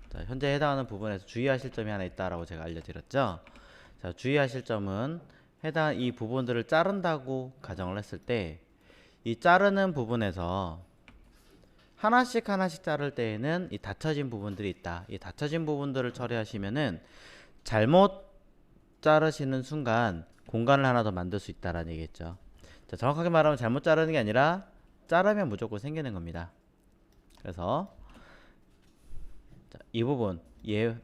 자, 현재 해당하는 부분에서 주의하실 점이 하나 있다라고 제가 알려드렸죠. 자, 주의하실 점은 해당 이 부분들을 자른다고 가정을 했을 때 이 자르는 부분에서 하나씩 하나씩 자를 때에는 이 닫혀진 부분들이 있다. 이 닫혀진 부분들을 처리하시면은 잘못 자르시는 순간 공간을 하나 더 만들 수 있다라는 얘기겠죠. 자, 정확하게 말하면 잘못 자르는 게 아니라 자르면 무조건 생기는 겁니다. 그래서 자, 이 부분 얘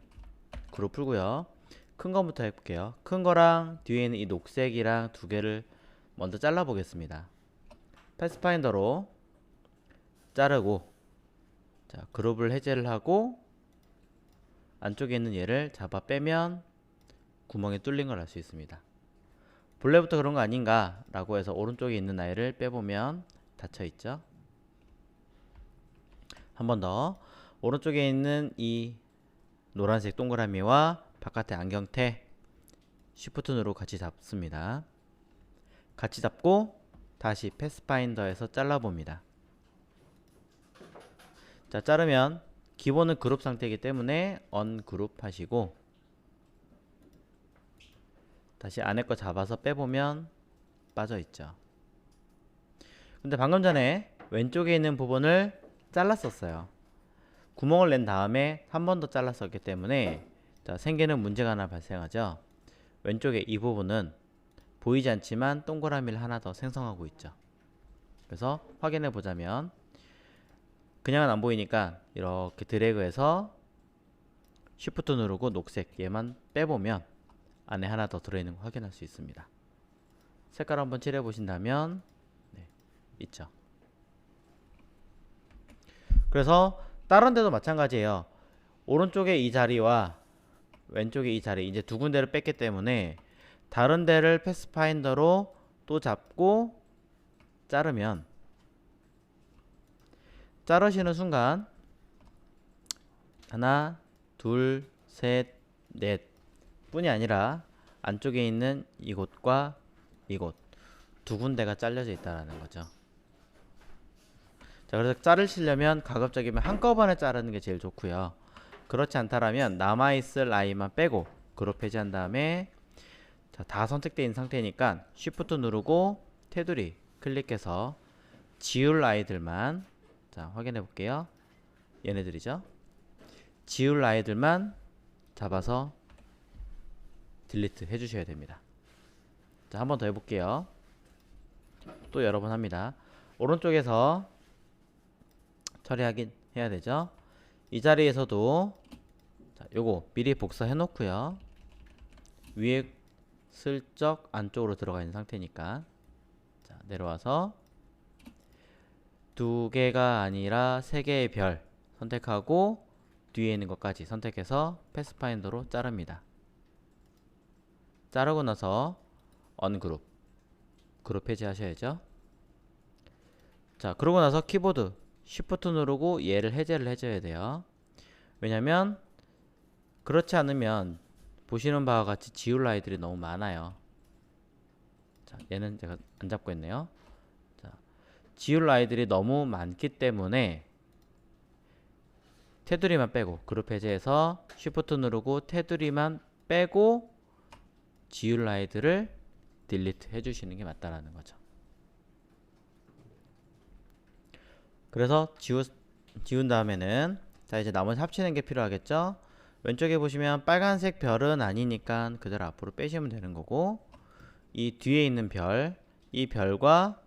그룹 풀고요. 큰 거부터 해볼게요. 큰 거랑 뒤에 있는 이 녹색이랑 두 개를 먼저 잘라 보겠습니다. 패스파인더로 자르고, 자, 그룹을 해제를 하고 안쪽에 있는 얘를 잡아 빼면 구멍이 뚫린 걸 알 수 있습니다. 본래부터 그런 거 아닌가 라고 해서 오른쪽에 있는 아이를 빼보면 닫혀 있죠. 한 번 더 오른쪽에 있는 이 노란색 동그라미와 바깥의 안경테 쉬프트 누르고 같이 잡습니다. 같이 잡고 다시 패스파인더에서 잘라봅니다. 자, 자르면 기본은 그룹 상태이기 때문에 언그룹 하시고 다시 안에 거 잡아서 빼보면 빠져있죠. 근데 방금 전에 왼쪽에 있는 부분을 잘랐었어요. 구멍을 낸 다음에 한 번 더 잘랐었기 때문에 자, 생기는 문제가 하나 발생하죠. 왼쪽에 이 부분은 보이지 않지만 동그라미를 하나 더 생성하고 있죠. 그래서 확인해 보자면 그냥은 안 보이니까 이렇게 드래그해서 쉬프트 누르고 녹색 얘만 빼보면 안에 하나 더 들어있는 거 확인할 수 있습니다. 색깔 한번 칠해 보신다면 네, 있죠. 그래서 다른 데도 마찬가지예요. 오른쪽에 이 자리와 왼쪽에 이 자리 이제 두 군데를 뺐기 때문에 다른 데를 패스파인더로 또 잡고 자르면 자르시는 순간 하나, 둘, 셋, 넷 뿐이 아니라 안쪽에 있는 이곳과 이곳 두 군데가 잘려져 있다는 거죠. 자, 그래서 자르시려면 가급적이면 한꺼번에 자르는 게 제일 좋고요. 그렇지 않다라면 남아있을 아이만 빼고 그룹 해제한 다음에 자, 다 선택되어 있는 상태니까 쉬프트 누르고 테두리 클릭해서 지울 아이들만 자, 확인해 볼게요. 얘네들이죠. 지울 아이들만 잡아서 딜리트 해주셔야 됩니다. 자, 한 번 더 해볼게요. 또 여러 번 합니다. 오른쪽에서 처리하긴 해야 되죠. 이 자리에서도 자, 요거 미리 복사해 놓고요. 위에 슬쩍 안쪽으로 들어가 있는 상태니까 자, 내려와서 두 개가 아니라 세 개의 별 선택하고 뒤에 있는 것까지 선택해서 패스파인더로 자릅니다. 자르고 나서 언그룹 그룹 해제하셔야죠. 자, 그러고 나서 키보드 쉬프트 누르고 얘를 해제를 해줘야 돼요. 왜냐면 그렇지 않으면 보시는 바와 같이 지울 아이들이 너무 많아요. 자, 얘는 제가 안 잡고 있네요. 자, 지울 아이들이 너무 많기 때문에 테두리만 빼고 그룹 해제해서 쉬프트 누르고 테두리만 빼고 지울 아이들을 딜리트 해주시는 게 맞다라는 거죠. 그래서 지운 다음에는 자, 이제 나머지 합치는 게 필요하겠죠. 왼쪽에 보시면 빨간색 별은 아니니까 그대로 앞으로 빼시면 되는 거고 이 뒤에 있는 별, 이 별과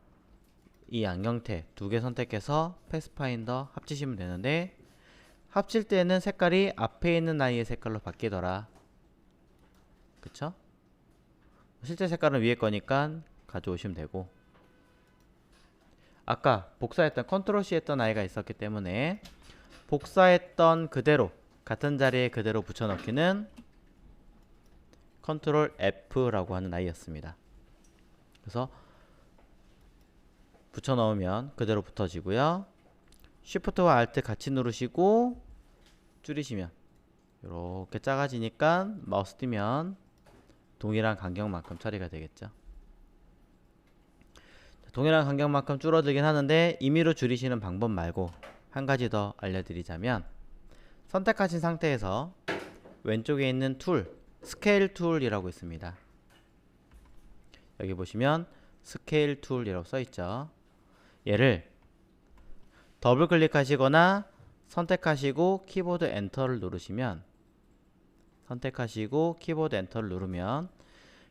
이 안경테 두 개 선택해서 패스파인더 합치시면 되는데 합칠 때는 색깔이 앞에 있는 아이의 색깔로 바뀌더라. 그쵸? 실제 색깔은 위에 거니까 가져오시면 되고 아까 복사했던 컨트롤 C 했던 아이가 있었기 때문에 복사했던 그대로 같은 자리에 그대로 붙여넣기는 컨트롤 F라고 하는 아이였습니다. 그래서 붙여넣으면 그대로 붙어지고요. Shift와 Alt 같이 누르시고 줄이시면 이렇게 작아지니까 마우스 띄면 동일한 간격만큼 처리가 되겠죠. 동일한 간격만큼 줄어들긴 하는데 임의로 줄이시는 방법 말고 한 가지 더 알려드리자면, 선택하신 상태에서 왼쪽에 있는 툴, 스케일 툴이라고 있습니다. 여기 보시면 스케일 툴이라고 써있죠. 얘를 더블 클릭하시거나 선택하시고 키보드 엔터를 누르시면, 선택하시고 키보드 엔터를 누르면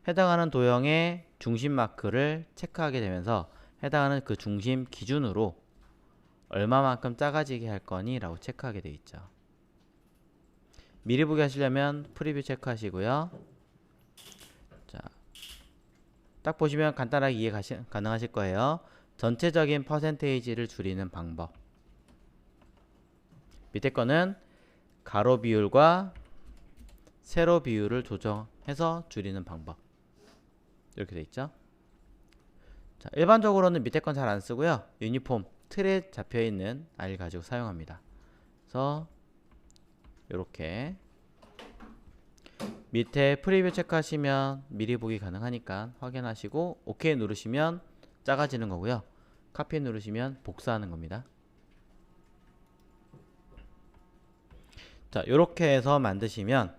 해당하는 도형의 중심 마크를 체크하게 되면서 해당하는 그 중심 기준으로 얼마만큼 작아지게 할 거니 라고 체크하게 되어 있죠. 미리 보기 하시려면 프리뷰 체크하시고요. 자, 딱 보시면 간단하게 이해 가능하실 거예요. 전체적인 퍼센테이지를 줄이는 방법. 밑에 거는 가로 비율과 세로 비율을 조정해서 줄이는 방법. 이렇게 돼 있죠. 자, 일반적으로는 밑에 건 잘 안 쓰고요. 유니폼 틀에 잡혀 있는 아이를 가지고 사용합니다. 그래서 이렇게 밑에 프리뷰 체크하시면 미리 보기 가능하니까 확인하시고 OK 누르시면 작아지는 거고요. 카피 누르시면 복사하는 겁니다. 자, 이렇게 해서 만드시면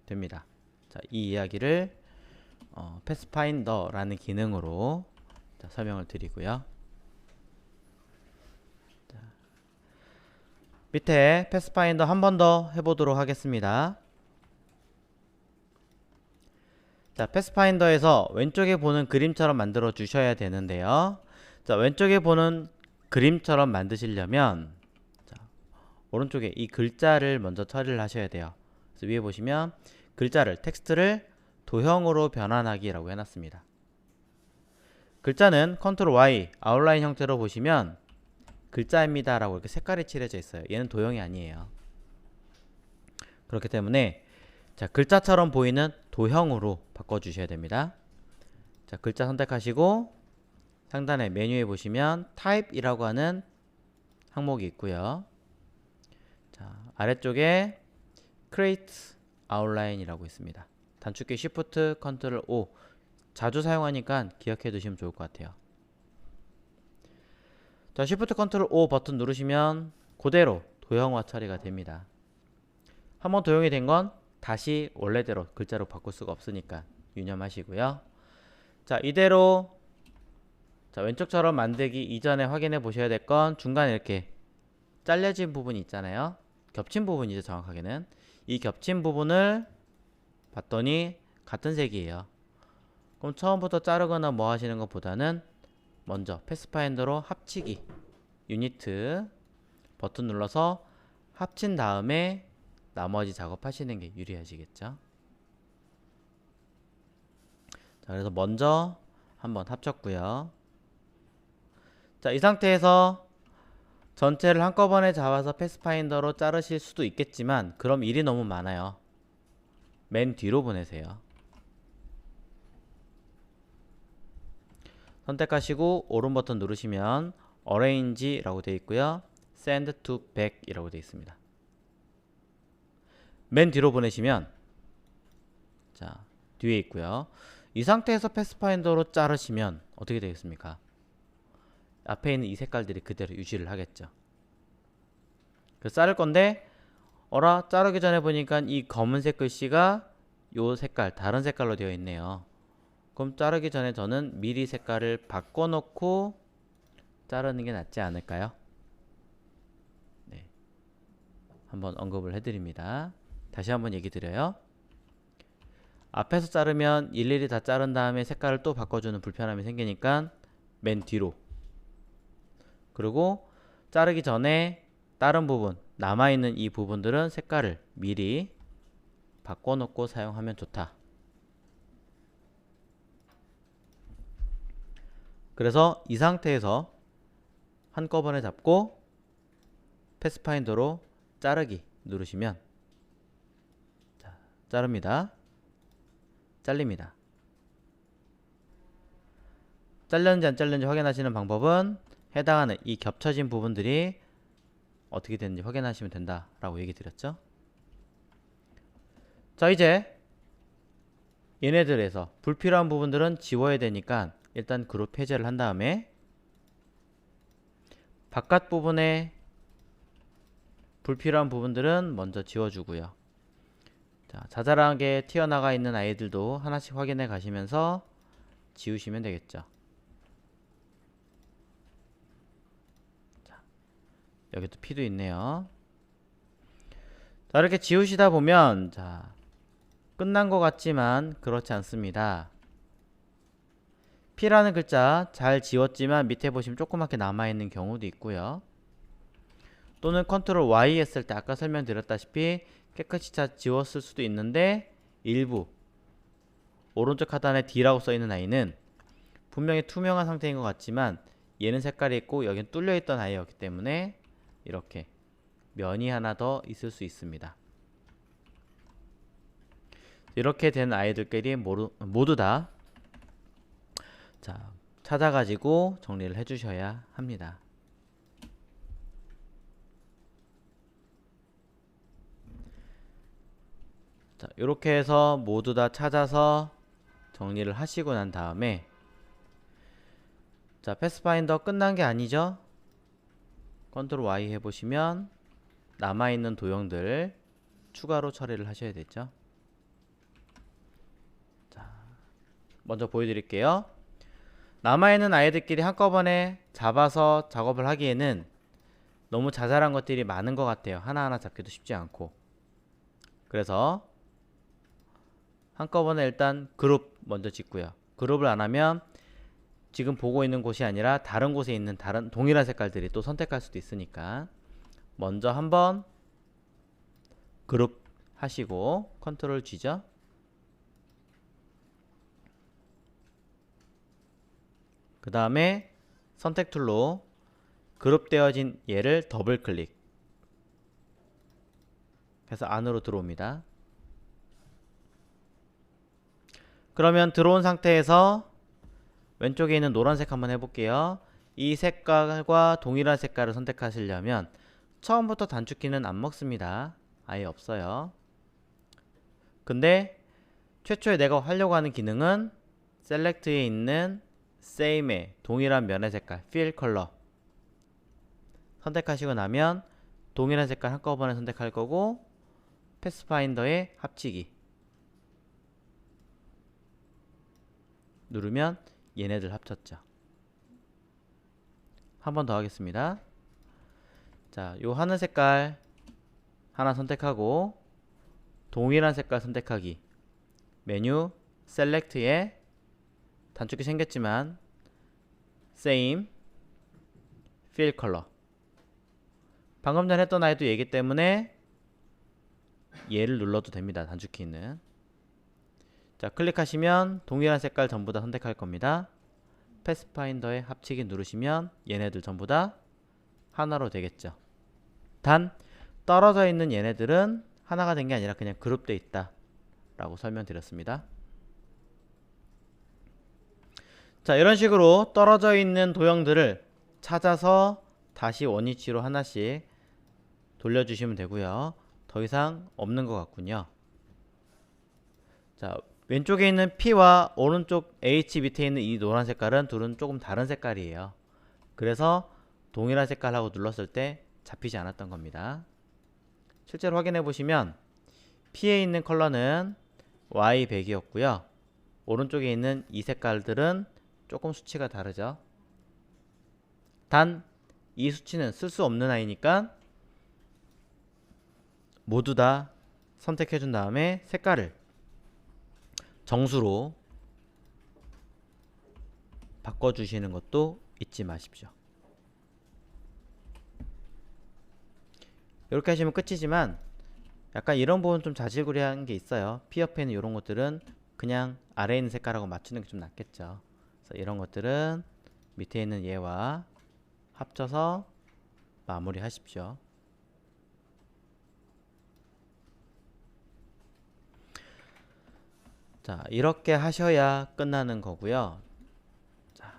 됩니다. 자, 이 이야기를 패스파인더라는 기능으로 설명을 드리고요. 자, 밑에 패스파인더 한 번 더 해보도록 하겠습니다. 자, 패스파인더에서 왼쪽에 보는 그림처럼 만들어 주셔야 되는데요. 자, 왼쪽에 보는 그림처럼 만드시려면 자, 오른쪽에 이 글자를 먼저 처리를 하셔야 돼요. 그래서 위에 보시면 글자를, 텍스트를 도형으로 변환하기라고 해놨습니다. 글자는 컨트롤 Y 아웃라인 형태로 보시면 글자입니다 라고 이렇게 색깔이 칠해져 있어요. 얘는 도형이 아니에요. 그렇기 때문에 자, 글자처럼 보이는 도형으로 바꿔주셔야 됩니다. 자, 글자 선택하시고 상단에 메뉴에 보시면 타입이라고 하는 항목이 있고요. 자, 아래쪽에 Create Outline이라고 있습니다. 단축키 Shift, Ctrl O 자주 사용하니까 기억해 두시면 좋을 것 같아요. 자, Shift, Ctrl O 버튼 누르시면 그대로 도형화 처리가 됩니다. 한번 도형이 된 건 다시 원래대로 글자로 바꿀 수가 없으니까 유념하시고요. 자, 이대로 자, 왼쪽처럼 만들기 이전에 확인해 보셔야 될 건 중간에 이렇게 잘려진 부분이 있잖아요. 겹친 부분이죠, 정확하게는. 이 겹친 부분을 봤더니 같은 색이에요. 그럼 처음부터 자르거나 뭐 하시는 것보다는 먼저 패스파인더로 합치기 유니트 버튼 눌러서 합친 다음에 나머지 작업하시는 게 유리하시겠죠. 자, 그래서 먼저 한번 합쳤고요. 자, 이 상태에서 전체를 한꺼번에 잡아서 패스파인더로 자르실 수도 있겠지만 그럼 일이 너무 많아요. 맨 뒤로 보내세요. 선택하시고 오른 버튼 누르시면 Arrange라고 되어 있고요. Send to Back이라고 되어 있습니다. 맨 뒤로 보내시면 자, 뒤에 있고요. 이 상태에서 패스파인더로 자르시면 어떻게 되겠습니까? 앞에 있는 이 색깔들이 그대로 유지를 하겠죠. 그래서 자를 건데 어라, 자르기 전에 보니까 이 검은색 글씨가 요 색깔, 다른 색깔로 되어 있네요. 그럼 자르기 전에 저는 미리 색깔을 바꿔놓고 자르는 게 낫지 않을까요? 네, 한번 언급을 해드립니다. 다시 한번 얘기 드려요. 앞에서 자르면 일일이 다 자른 다음에 색깔을 또 바꿔주는 불편함이 생기니까 맨 뒤로, 그리고 자르기 전에 다른 부분, 남아있는 이 부분들은 색깔을 미리 바꿔놓고 사용하면 좋다. 그래서 이 상태에서 한꺼번에 잡고 패스파인더로 자르기 누르시면 자, 자릅니다. 잘립니다. 잘렸는지 안 잘렸는지 확인하시는 방법은 해당하는 이 겹쳐진 부분들이 어떻게 되는지 확인하시면 된다라고 얘기 드렸죠. 자, 이제 얘네들에서 불필요한 부분들은 지워야 되니까 일단 그룹 해제를 한 다음에 바깥 부분에 불필요한 부분들은 먼저 지워주고요. 자, 자잘하게 튀어나가 있는 아이들도 하나씩 확인해 가시면서 지우시면 되겠죠. 자, 여기도 피도 있네요. 자, 이렇게 지우시다 보면 자, 끝난 것 같지만 그렇지 않습니다. P라는 글자 잘 지웠지만 밑에 보시면 조그맣게 남아있는 경우도 있고요. 또는 컨트롤 Y 했을 때 아까 설명드렸다시피 깨끗이 잘 지웠을 수도 있는데 일부 오른쪽 하단에 D라고 써있는 아이는 분명히 투명한 상태인 것 같지만 얘는 색깔이 있고 여긴 뚫려있던 아이였기 때문에 이렇게 면이 하나 더 있을 수 있습니다. 이렇게 된 아이들끼리 모두 다 자, 찾아가지고 정리를 해주셔야 합니다. 자, 이렇게 해서 모두 다 찾아서 정리를 하시고 난 다음에 자, 패스파인더 끝난 게 아니죠? 컨트롤 Y 해보시면 남아있는 도형들 추가로 처리를 하셔야 되죠. 자, 먼저 보여드릴게요. 남아있는 아이들끼리 한꺼번에 잡아서 작업을 하기에는 너무 자잘한 것들이 많은 것 같아요. 하나하나 잡기도 쉽지 않고. 그래서 한꺼번에 일단 그룹 먼저 짓고요. 그룹을 안 하면 지금 보고 있는 곳이 아니라 다른 곳에 있는 다른 동일한 색깔들이 또 선택할 수도 있으니까 먼저 한번 그룹 하시고 컨트롤 G죠. 그 다음에 선택 툴로 그룹되어진 얘를 더블 클릭 해서 안으로 들어옵니다. 그러면 들어온 상태에서 왼쪽에 있는 노란색 한번 해볼게요. 이 색깔과 동일한 색깔을 선택하시려면 처음부터 단축키는 안 먹습니다. 아예 없어요. 근데 최초에 내가 하려고 하는 기능은 셀렉트에 있는 Same의 동일한 면의 색깔 Fill Color 선택하시고 나면 동일한 색깔 한꺼번에 선택할 거고 패스파인더의 합치기 누르면 얘네들 합쳤죠. 한 번 더 하겠습니다. 자, 요 하늘 색깔 하나 선택하고 동일한 색깔 선택하기 메뉴 셀렉트에 단축키 생겼지만 Same Fill Color 방금 전에 했던 아이도 얘기 때문에 얘를 눌러도 됩니다. 단축키는 자, 클릭하시면 동일한 색깔 전부 다 선택할 겁니다. 패스파인더에 합치기 누르시면 얘네들 전부 다 하나로 되겠죠. 단 떨어져 있는 얘네들은 하나가 된 게 아니라 그냥 그룹되어 있다 라고 설명드렸습니다. 자, 이런 식으로 떨어져 있는 도형들을 찾아서 다시 원위치로 하나씩 돌려주시면 되고요. 더 이상 없는 것 같군요. 자, 왼쪽에 있는 P와 오른쪽 H 밑에 있는 이 노란 색깔은 둘은 조금 다른 색깔이에요. 그래서 동일한 색깔하고 눌렀을 때 잡히지 않았던 겁니다. 실제로 확인해 보시면 P에 있는 컬러는 Y100이었고요. 오른쪽에 있는 이 색깔들은 조금 수치가 다르죠. 단 이 수치는 쓸 수 없는 아이니까 모두 다 선택해 준 다음에 색깔을 정수로 바꿔주시는 것도 잊지 마십시오. 이렇게 하시면 끝이지만 약간 이런 부분 좀 자질구레한 게 있어요. P 옆에 있는 이런 것들은 그냥 아래에 있는 색깔하고 맞추는 게 좀 낫겠죠. 그래서 이런 것들은 밑에 있는 얘와 합쳐서 마무리 하십시오. 자, 이렇게 하셔야 끝나는 거고요. 자,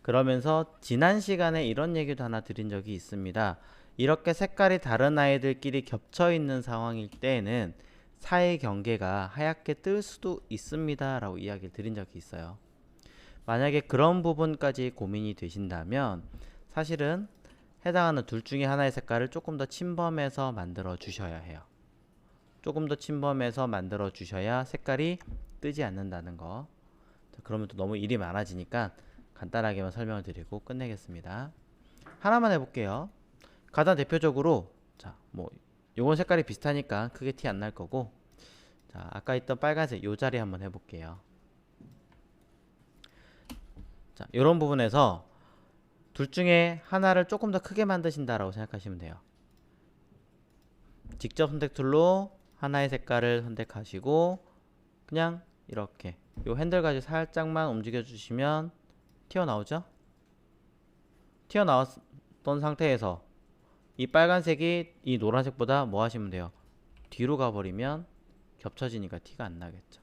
그러면서 지난 시간에 이런 얘기도 하나 드린 적이 있습니다. 이렇게 색깔이 다른 아이들끼리 겹쳐 있는 상황일 때는 사이 경계가 하얗게 뜰 수도 있습니다 라고 이야기를 드린 적이 있어요. 만약에 그런 부분까지 고민이 되신다면 사실은 해당하는 둘 중에 하나의 색깔을 조금 더 침범해서 만들어 주셔야 해요. 조금 더 침범해서 만들어 주셔야 색깔이 뜨지 않는다는 거. 자, 그러면 또 너무 일이 많아지니까 간단하게만 설명을 드리고 끝내겠습니다. 하나만 해볼게요. 가장 대표적으로 자, 뭐 요건 색깔이 비슷하니까 크게 티 안 날 거고, 자, 아까 있던 빨간색 요 자리 한번 해볼게요. 자, 요런 부분에서 둘 중에 하나를 조금 더 크게 만드신다라고 생각하시면 돼요. 직접 선택 툴로 하나의 색깔을 선택하시고 그냥 이렇게 요 핸들 가지고 살짝만 움직여 주시면 튀어나오죠? 튀어나왔던 상태에서 이 빨간색이 이 노란색보다 뭐 하시면 돼요? 뒤로 가버리면 겹쳐지니까 티가 안 나겠죠.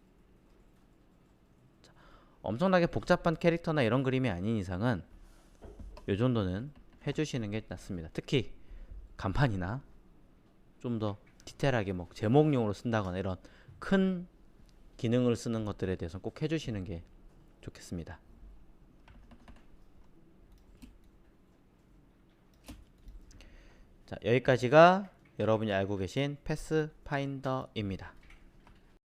자, 엄청나게 복잡한 캐릭터나 이런 그림이 아닌 이상은 요 정도는 해주시는 게 낫습니다. 특히 간판이나 좀 더 디테일하게 뭐 제목용으로 쓴다거나 이런 큰 기능을 쓰는 것들에 대해서 꼭 해주시는 게 좋겠습니다. 자, 여기까지가 여러분이 알고 계신 패스파인더입니다.